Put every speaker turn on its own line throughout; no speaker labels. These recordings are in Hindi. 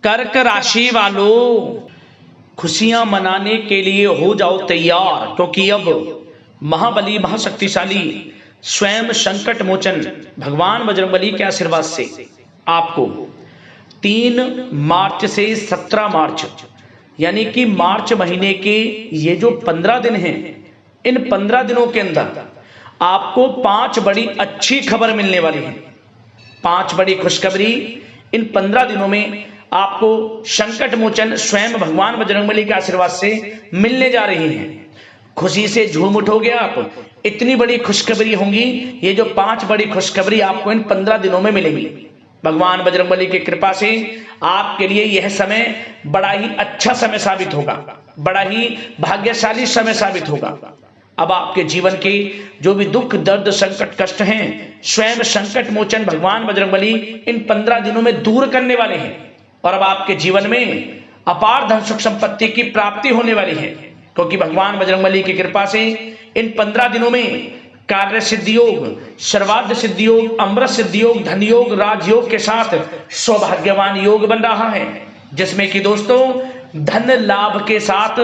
कर्क राशि वालों, खुशियां मनाने के लिए हो जाओ तैयार, क्योंकि अब महाबली महाशक्तिशाली स्वयं संकट मोचन भगवान बजरंगबली के आशीर्वाद से आपको 3 मार्च से 17 मार्च यानी कि मार्च महीने के ये जो 15 दिन हैं, इन 15 दिनों के अंदर आपको 5 बड़ी अच्छी खबर मिलने वाली है। 5 बड़ी खुशखबरी इन 15 दिनों में आपको संकट मोचन स्वयं भगवान बजरंगबली के आशीर्वाद से मिलने जा रही हैं। खुशी से झूम उठोगे आप, इतनी बड़ी खुशखबरी होंगी। ये जो 5 बड़ी खुशखबरी आपको इन 15 दिनों में मिलेंगी। भगवान बजरंगबली की कृपा से आपके लिए यह समय बड़ा ही अच्छा समय साबित होगा, बड़ा ही भाग्यशाली समय साबित होगा। अब आपके जीवन के जो भी दुख दर्द संकट कष्ट हैं, स्वयं संकट मोचन भगवान बजरंगबली इन 15 दिनों में दूर करने वाले हैं। और अब आपके जीवन में अपार धन सुख संपत्ति की प्राप्ति होने वाली है, क्योंकि भगवान बजरंगबली की कृपा से इन 15 दिनों में कार्य सिद्धि योग, सर्वार्थ सिद्धि योग, अमृत सिद्धि योग, धन योग, राजयोग के साथ सौभाग्यवान योग बन रहा है, जिसमें कि दोस्तों धन लाभ के साथ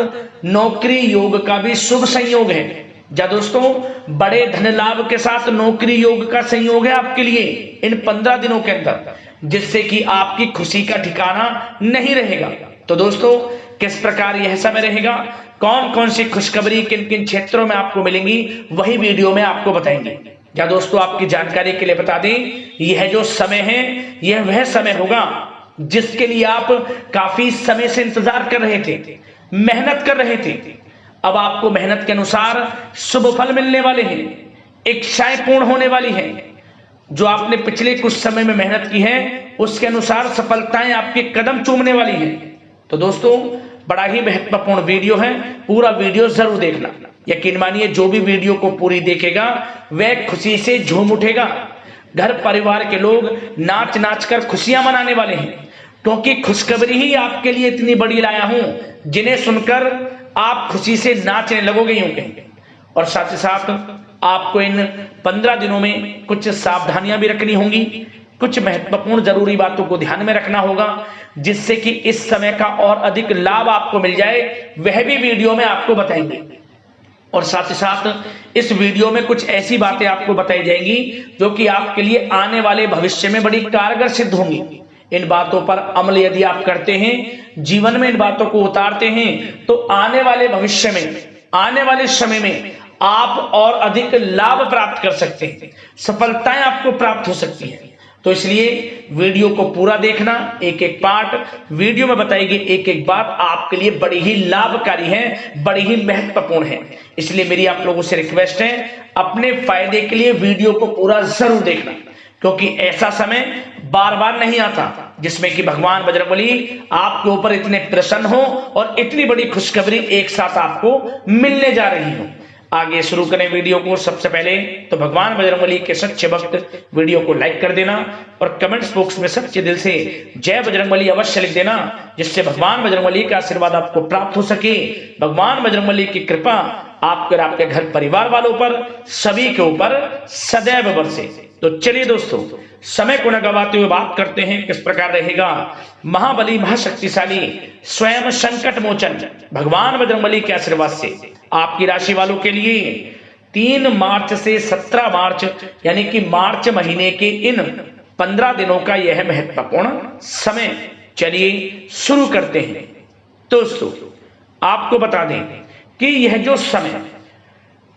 नौकरी योग का भी शुभ संयोग है। जा दोस्तों, बड़े धन लाभ के साथ नौकरी योग का संयोग है आपके लिए इन 15 दिनों के अंदर, जिससे कि आपकी खुशी का ठिकाना नहीं रहेगा। तो दोस्तों, किस प्रकार यह समय रहेगा, कौन कौन सी खुशखबरी किन किन क्षेत्रों में आपको मिलेंगी, वही वीडियो में आपको बताएंगे। क्या दोस्तों, आपकी जानकारी के लिए बता दें, यह जो समय है यह वह समय होगा जिसके लिए आप काफी समय से इंतजार कर रहे थे, मेहनत कर रहे थे। अब आपको मेहनत के अनुसार शुभ फल मिलने वाले हैं, इच्छाएं पूर्ण होने वाली हैं। जो आपने पिछले कुछ समय में मेहनत की है उसके अनुसार सफलताएं आपके कदम चूमने वाली हैं। तो दोस्तों, बड़ा ही महत्वपूर्ण वीडियो है, पूरा वीडियो जरूर देखना। यकीन मानिए, जो भी वीडियो को पूरी देखेगा वह खुशी से झूम उठेगा। घर परिवार के लोग नाच नाच कर खुशियां मनाने वाले हैं, क्योंकि खुशखबरी ही आपके लिए इतनी बड़ी लाया हूं जिन्हें सुनकर आप खुशी से नाचने लगोगे यूं कहेंगे। और साथ ही साथ आपको इन 15 दिनों में कुछ सावधानियां भी रखनी होंगी, कुछ महत्वपूर्ण जरूरी बातों को ध्यान में रखना होगा, जिससे कि इस समय का और अधिक लाभ आपको मिल जाए, वह भी वीडियो में आपको बताएंगे। और साथ ही साथ इस वीडियो में कुछ ऐसी बातें आपको बताई जाएंगी जो कि आपके लिए आने वाले भविष्य में बड़ी कारगर सिद्ध होंगी। इन बातों पर अमल यदि आप करते हैं, जीवन में इन बातों को उतारते हैं, तो आने वाले भविष्य में, आने वाले समय में आप और अधिक लाभ प्राप्त कर सकते हैं, सफलताएं आपको प्राप्त हो सकती हैं। तो इसलिए वीडियो को पूरा देखना, एक एक पार्ट वीडियो में बताई गई एक एक बात आपके लिए बड़ी ही लाभकारी है, बड़ी ही महत्वपूर्ण है। इसलिए मेरी आप लोगों से रिक्वेस्ट है, अपने फायदे के लिए वीडियो को पूरा जरूर देखना, क्योंकि ऐसा समय बार बार नहीं आता जिसमें कि भगवान बजरंगबली आपके ऊपर इतने प्रसन्न हो और इतनी बड़ी खुशखबरी एक साथ आपको मिलने जा रही हो। आगे शुरू करें वीडियो को। सबसे पहले तो भगवान बजरंगबली के सच्चे भक्त वीडियो को लाइक कर देना और कमेंट्स बॉक्स में सच्चे दिल से जय बजरंगबली अवश्य लिख देना, जिससे भगवान बजरंगबली का आशीर्वाद आपको प्राप्त हो सके, भगवान बजरंगबली की कृपा आपके और आपके घर परिवार वालों पर सभी के ऊपर सदैव बरसे। तो चलिए दोस्तों, समय को न गवाते हुए बात करते हैं किस प्रकार रहेगा महाबली महाशक्तिशाली स्वयं संकट मोचन भगवान बजरंगबली के आशीर्वाद से आपकी राशि वालों के लिए 3 मार्च से 17 मार्च यानी कि मार्च महीने के इन 15 दिनों का यह महत्वपूर्ण समय। चलिए शुरू करते हैं। दोस्तों, आपको बता दें कि यह जो समय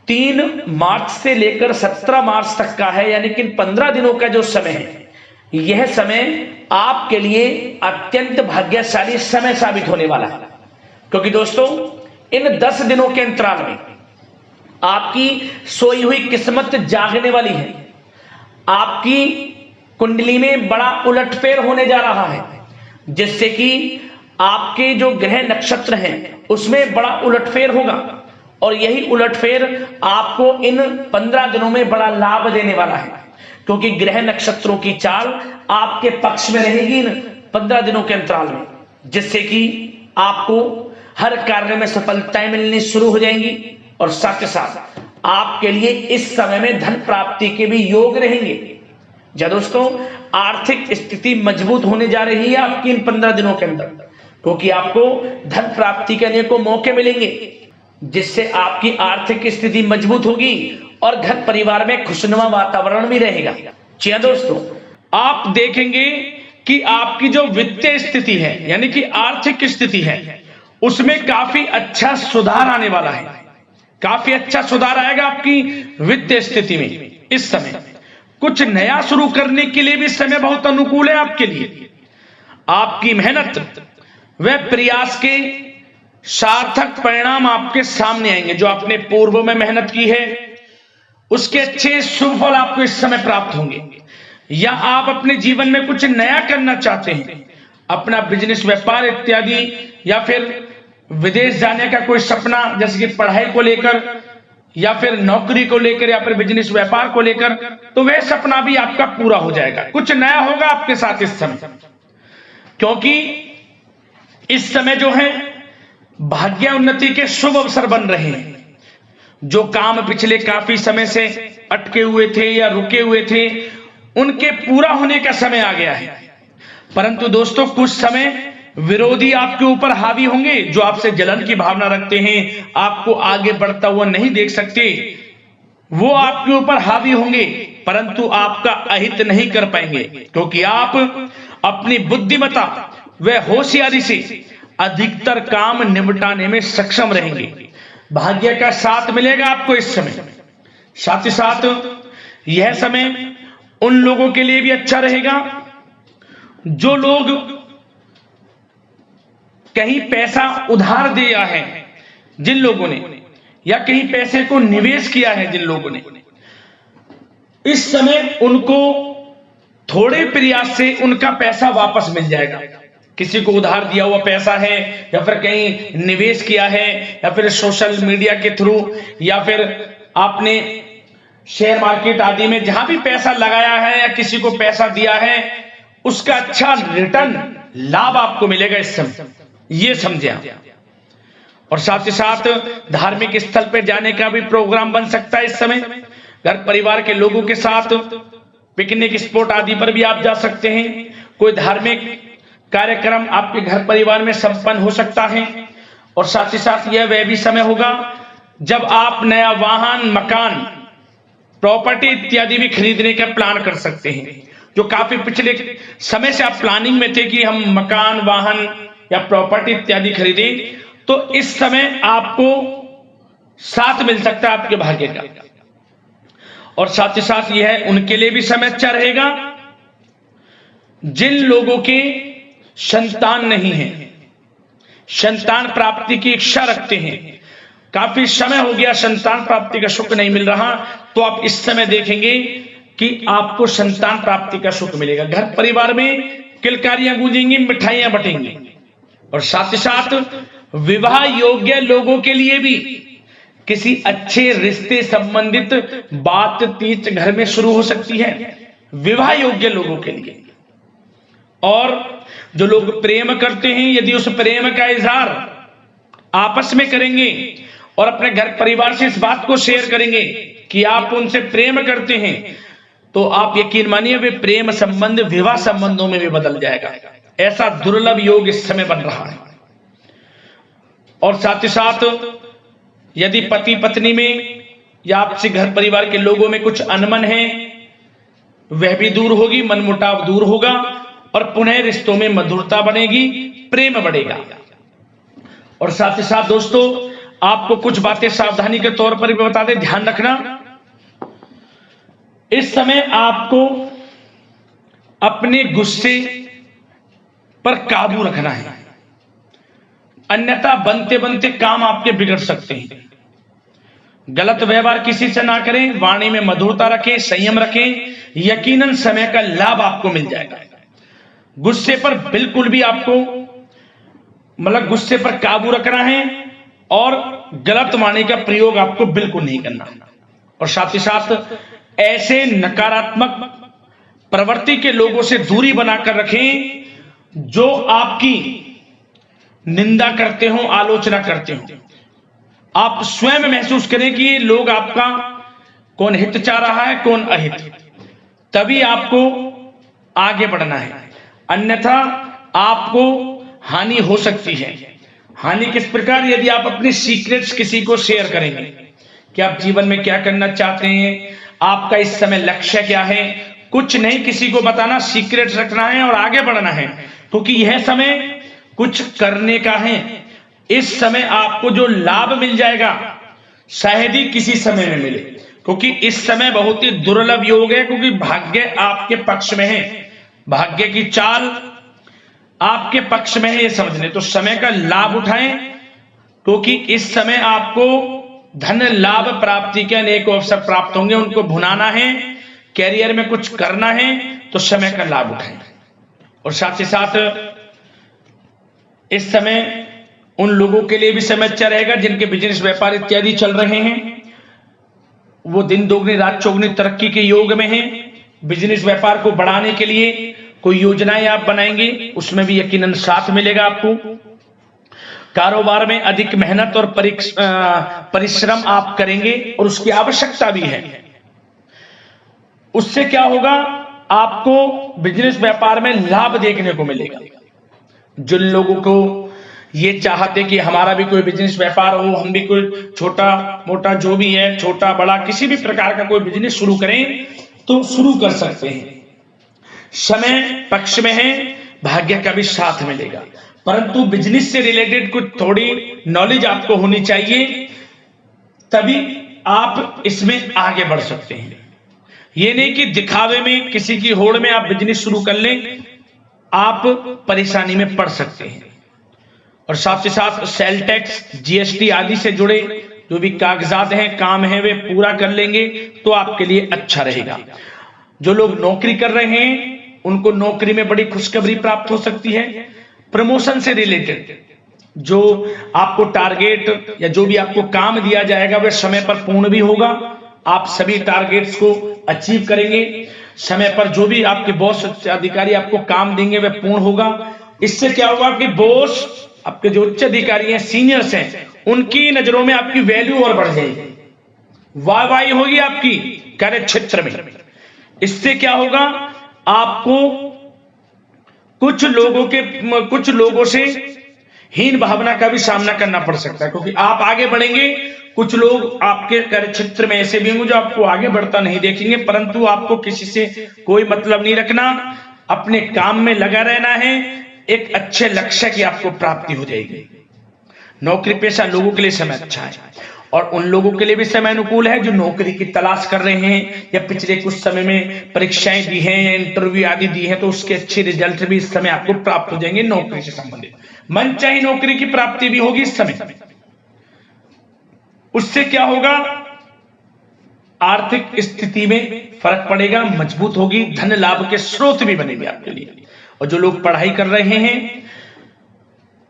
3 मार्च से लेकर 17 मार्च तक का है, यानी कि 15 दिनों का जो समय है, यह समय आपके लिए अत्यंत भाग्यशाली समय साबित होने वाला है। क्योंकि दोस्तों, इन 10 दिनों के अंतराल में आपकी सोई हुई किस्मत जागने वाली है। आपकी कुंडली में बड़ा उलटफेर होने जा रहा है, जिससे कि आपके जो ग्रह नक्षत्र हैं उसमें बड़ा उलटफेर होगा, और यही उलटफेर आपको इन 15 दिनों में बड़ा लाभ देने वाला है, क्योंकि ग्रह नक्षत्रों की चाल आपके पक्ष में रहेगी इन 15 दिनों के अंतराल में, जिससे कि आपको हर कार्य में सफलताएं मिलनी शुरू हो जाएंगी। और साथ ही साथ आपके लिए इस समय में धन प्राप्ति के भी योग रहेंगे। या दोस्तों आर्थिक स्थिति मजबूत होने जा रही है आपकी इन 15 दिनों के अंदर, क्योंकि आपको धन प्राप्ति के अनेकों मौके मिलेंगे, जिससे आपकी आर्थिक स्थिति मजबूत होगी और घर परिवार में खुशनुमा वातावरण भी रहेगा। जी हाँ दोस्तों, आप देखेंगे कि आपकी जो वित्तीय स्थिति है यानी कि आर्थिक स्थिति है उसमें काफी अच्छा सुधार आने वाला है। काफी अच्छा सुधार आएगा आपकी वित्तीय स्थिति में। इस समय कुछ नया शुरू करने के लिए भी समय बहुत अनुकूल है आपके लिए। आपकी मेहनत व प्रयास के सार्थक परिणाम आपके सामने आएंगे। जो आपने पूर्व में मेहनत की है उसके अच्छे शुभ फल आपको इस समय प्राप्त होंगे। या आप अपने जीवन में कुछ नया करना चाहते हैं, अपना बिजनेस व्यापार इत्यादि, या फिर विदेश जाने का कोई सपना जैसे कि पढ़ाई को लेकर या फिर नौकरी को लेकर या फिर बिजनेस व्यापार को लेकर, तो वह सपना भी आपका पूरा हो जाएगा। कुछ नया होगा आपके साथ इस समय, क्योंकि इस समय जो है भाग्य उन्नति के शुभ अवसर बन रहे हैं। जो काम पिछले काफी समय से अटके हुए थे या रुके हुए थे उनके पूरा होने का समय आ गया है। परंतु दोस्तों कुछ समय विरोधी आपके ऊपर हावी होंगे, जो आपसे जलन की भावना रखते हैं, आपको आगे बढ़ता हुआ नहीं देख सकते, वो आपके ऊपर हावी होंगे, परंतु आपका अहित नहीं कर पाएंगे, क्योंकि आप अपनी बुद्धिमत्ता व होशियारी से अधिकतर काम निपटाने में सक्षम रहेंगे। भाग्य का साथ मिलेगा आपको इस समय। साथ ही साथ यह समय उन लोगों के लिए भी अच्छा रहेगा जो लोग कहीं पैसा उधार दिया है, जिन लोगों ने, या कहीं पैसे को निवेश किया है जिन लोगों ने, इस समय उनको थोड़े प्रयास से उनका पैसा वापस मिल जाएगा। किसी को उधार दिया हुआ पैसा है या फिर कहीं निवेश किया है या फिर सोशल मीडिया के थ्रू या फिर आपने शेयर मार्केट आदि में जहां भी पैसा लगाया है या किसी को पैसा दिया है, उसका अच्छा रिटर्न लाभ आपको मिलेगा इस समय, ये समझे आप। और साथ ही साथ धार्मिक स्थल पर जाने का भी प्रोग्राम बन सकता है इस समय। घर परिवार के लोगों के साथ पिकनिक स्पॉट आदि पर भी आप जा सकते हैं। कोई धार्मिक कार्यक्रम आपके घर परिवार में संपन्न हो सकता है। और साथ ही साथ यह वह भी समय होगा जब आप नया वाहन, मकान, प्रॉपर्टी इत्यादि भी खरीदने का प्लान कर सकते हैं। जो काफी पिछले समय से आप प्लानिंग में थे कि हम मकान, वाहन या प्रॉपर्टी इत्यादि खरीदें, तो इस समय आपको साथ मिल सकता है आपके भाग्य का। और साथ ही साथ यह उनके लिए भी समय अच्छा रहेगा जिन लोगों के संतान नहीं है, संतान प्राप्ति की इच्छा रखते हैं, काफी समय हो गया संतान प्राप्ति का सुख नहीं मिल रहा, तो आप इस समय देखेंगे कि आपको संतान प्राप्ति का सुख मिलेगा। घर परिवार में किलकारियां गूंजेंगी, मिठाइयां बटेंगी। और साथ ही साथ विवाह योग्य लोगों के लिए भी किसी अच्छे रिश्ते संबंधित बातचीत घर में शुरू हो सकती है, विवाह योग्य लोगों के लिए। और जो लोग प्रेम करते हैं, यदि उस प्रेम का इजहार आपस में करेंगे और अपने घर परिवार से इस बात को शेयर करेंगे कि आप उनसे प्रेम करते हैं, तो आप यकीन मानिए वे प्रेम संबंध विवाह संबंधों में भी बदल जाएगा। ऐसा दुर्लभ योग इस समय बन रहा है। और साथ ही साथ यदि पति पत्नी में या आपसे घर परिवार के लोगों में कुछ अनबन है, वह भी दूर होगी, मनमुटाव दूर होगा और पुनः रिश्तों में मधुरता बनेगी, प्रेम बढ़ेगा। और साथ ही साथ दोस्तों आपको कुछ बातें सावधानी के तौर पर भी बता दें, ध्यान रखना। इस समय आपको अपने गुस्से पर काबू रखना है, अन्यथा बनते बनते काम आपके बिगड़ सकते हैं। गलत व्यवहार किसी से ना करें, वाणी में मधुरता रखें, संयम रखें, यकीनन समय का लाभ आपको मिल जाएगा। गुस्से पर बिल्कुल भी आपको गुस्से पर काबू रखना है और गलत वाणी का प्रयोग आपको बिल्कुल नहीं करना। और साथ ही साथ ऐसे नकारात्मक प्रवृत्ति के लोगों से दूरी बनाकर रखें जो आपकी निंदा करते हो, आलोचना करते हो। आप स्वयं महसूस करें कि ये लोग आपका कौन हित चाह रहा है, कौन अहित, तभी आपको आगे बढ़ना है, अन्यथा आपको हानि हो सकती है। हानि किस प्रकार? यदि आप अपने सीक्रेट्स किसी को शेयर करेंगे कि आप जीवन में क्या करना चाहते हैं, आपका इस समय लक्ष्य क्या है, कुछ नहीं किसी को बताना, सीक्रेट्स रखना है और आगे बढ़ना है, क्योंकि यह समय कुछ करने का है। इस समय आपको जो लाभ मिल जाएगा शायद ही किसी समय में मिले, क्योंकि इस समय बहुत ही दुर्लभ योग है, क्योंकि भाग्य आपके पक्ष में है, भाग्य की चाल आपके पक्ष में है, ये समझ लें। तो समय का लाभ उठाएं, क्योंकि इस समय आपको धन लाभ प्राप्ति के अनेक अवसर प्राप्त होंगे, उनको भुनाना है, कैरियर में कुछ करना है, तो समय का लाभ उठाएं। और साथ ही साथ इस समय उन लोगों के लिए भी समय अच्छा रहेगा जिनके बिजनेस व्यापार इत्यादि चल रहे हैं, वो दिन दोगुनी रात चौगुनी तरक्की के योग में हैं। बिजनेस व्यापार को बढ़ाने के लिए कोई योजनाएं आप बनाएंगे, उसमें भी यकीनन साथ मिलेगा आपको। कारोबार में अधिक मेहनत और परिश्रम आप करेंगे और उसकी आवश्यकता भी है। उससे क्या होगा, आपको बिजनेस व्यापार में लाभ देखने को मिलेगा। जिन लोगों को ये चाहते कि हमारा भी कोई बिजनेस व्यापार हो, हम भी कोई छोटा मोटा जो भी है, छोटा बड़ा किसी भी प्रकार का कोई बिजनेस शुरू करें तो शुरू कर सकते हैं। समय पक्ष में है, भाग्य का भी साथ मिलेगा, परंतु बिजनेस से रिलेटेड कुछ थोड़ी नॉलेज आपको होनी चाहिए, तभी आप इसमें आगे बढ़ सकते हैं। ये नहीं कि दिखावे में किसी की होड़ में आप बिजनेस शुरू कर लें, आप परेशानी में पड़ सकते हैं। और साथ ही साथ सेल टैक्स, जीएसटी आदि से जुड़े जो भी कागजात हैं, काम है, वे पूरा कर लेंगे तो आपके लिए अच्छा रहेगा। जो लोग नौकरी कर रहे हैं उनको नौकरी में बड़ी खुशखबरी प्राप्त हो सकती है। प्रमोशन से रिलेटेड जो आपको टारगेट या जो भी आपको काम दिया जाएगा वह समय पर पूर्ण भी होगा, आप सभी टारगेट्स को अचीव करेंगे। समय पर जो भी आपके बॉस अधिकारी आपको काम देंगे वह पूर्ण होगा। इससे क्या होगा कि बॉस, आपके जो उच्च अधिकारी हैं, सीनियर्स हैं, उनकी नजरों में आपकी वैल्यू और बढ़ जाएगी, वाहवाही होगी आपकी कार्य क्षेत्र में। इससे क्या होगा, आपको कुछ लोगों से हीन भावना का भी सामना करना पड़ सकता है, क्योंकि आप आगे बढ़ेंगे। कुछ लोग आपके कार्य क्षेत्र में ऐसे भी होंगे जो आपको आगे बढ़ता नहीं देखेंगे, परंतु आपको किसी से कोई मतलब नहीं रखना, अपने काम में लगा रहना है, एक अच्छे लक्ष्य की आपको प्राप्ति हो जाएगी। नौकरी पेशा लोगों के लिए समय अच्छा है, और उन लोगों के लिए भी समय अनुकूल है जो नौकरी की तलाश कर रहे हैं या पिछले कुछ समय में परीक्षाएं दी हैं या इंटरव्यू आदि दी हैं, तो उसके अच्छे रिजल्ट भी इस समय आपको प्राप्त हो जाएंगे। नौकरी से संबंधित मनचाही नौकरी की प्राप्ति भी होगी इस समय। उससे क्या होगा, आर्थिक स्थिति में फर्क पड़ेगा, मजबूत होगी, धन लाभ के स्रोत भी बनेंगे आपके लिए। और जो लोग पढ़ाई कर रहे हैं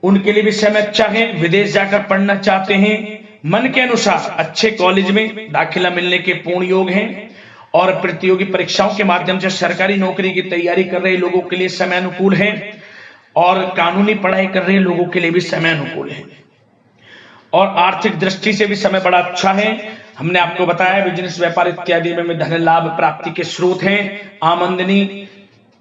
उनके लिए भी समय अच्छा है, विदेश जाकर पढ़ना चाहते हैं, मन के अनुसार अच्छे कॉलेज में दाखिला मिलने के पूर्ण योग हैं, और प्रतियोगी परीक्षाओं के माध्यम से सरकारी नौकरी की तैयारी कर रहे लोगों के लिए समय अनुकूल है, और कानूनी पढ़ाई कर रहे लोगों के लिए भी समय अनुकूल है। और आर्थिक दृष्टि से भी समय बड़ा अच्छा है। हमने आपको बताया बिजनेस व्यापार इत्यादि में धन लाभ प्राप्ति के स्रोत हैं, आमदनी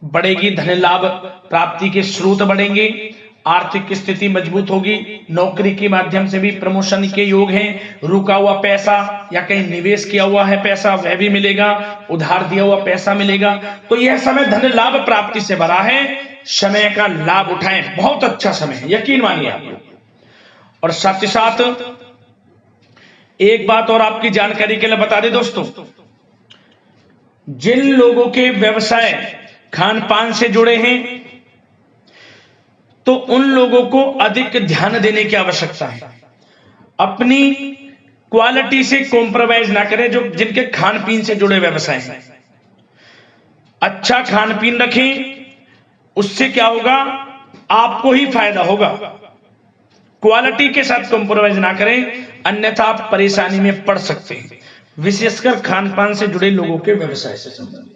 बढ़ेगी, धन लाभ प्राप्ति के स्रोत बढ़ेंगे, आर्थिक स्थिति मजबूत होगी, नौकरी के माध्यम से भी प्रमोशन के योग हैं, रुका हुआ पैसा या कहीं निवेश किया हुआ है पैसा वह भी मिलेगा, उधार दिया हुआ पैसा मिलेगा। तो यह समय धन लाभ प्राप्ति से भरा है, समय का लाभ उठाएं, बहुत अच्छा समय है, यकीन मानिए आप लोग। और साथ ही साथ एक बात और आपकी जानकारी के लिए बता दें दोस्तों, जिन लोगों के व्यवसाय खान पान से जुड़े हैं तो उन लोगों को अधिक ध्यान देने की आवश्यकता है। अपनी क्वालिटी से कॉम्प्रोमाइज ना करें। जो जिनके खान पीन से जुड़े व्यवसाय हैं, अच्छा खान पीन रखें, उससे क्या होगा, आपको ही फायदा होगा। क्वालिटी के साथ कॉम्प्रोमाइज ना करें, अन्यथा आप परेशानी में पड़ सकते हैं, विशेषकर खान पान से जुड़े लोगों के व्यवसाय से संबंधित।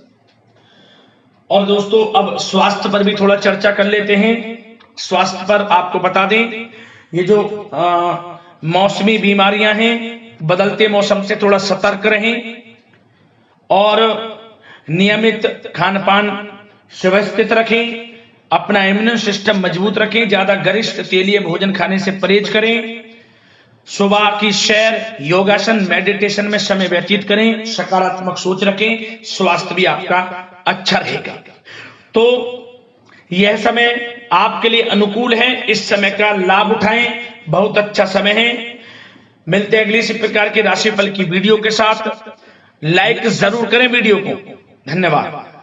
और दोस्तों अब स्वास्थ्य पर भी थोड़ा चर्चा कर लेते हैं। स्वास्थ्य पर आपको बता दें, ये जो मौसमी बीमारियां हैं, बदलते मौसम से थोड़ा सतर्क रहें, और नियमित खान पान व्यवस्थित रखें, अपना इम्यून सिस्टम मजबूत रखें, ज्यादा गरिष्ठ तेलीय भोजन खाने से परहेज करें, सुबह की सैर, योगासन, मेडिटेशन में समय व्यतीत करें, सकारात्मक सोच रखें, स्वास्थ्य भी आपका अच्छा रहेगा। तो यह समय आपके लिए अनुकूल है, इस समय का लाभ उठाएं, बहुत अच्छा समय है। मिलते हैं अगली इसी प्रकार के राशिफल की वीडियो के साथ। लाइक जरूर करें वीडियो को। धन्यवाद।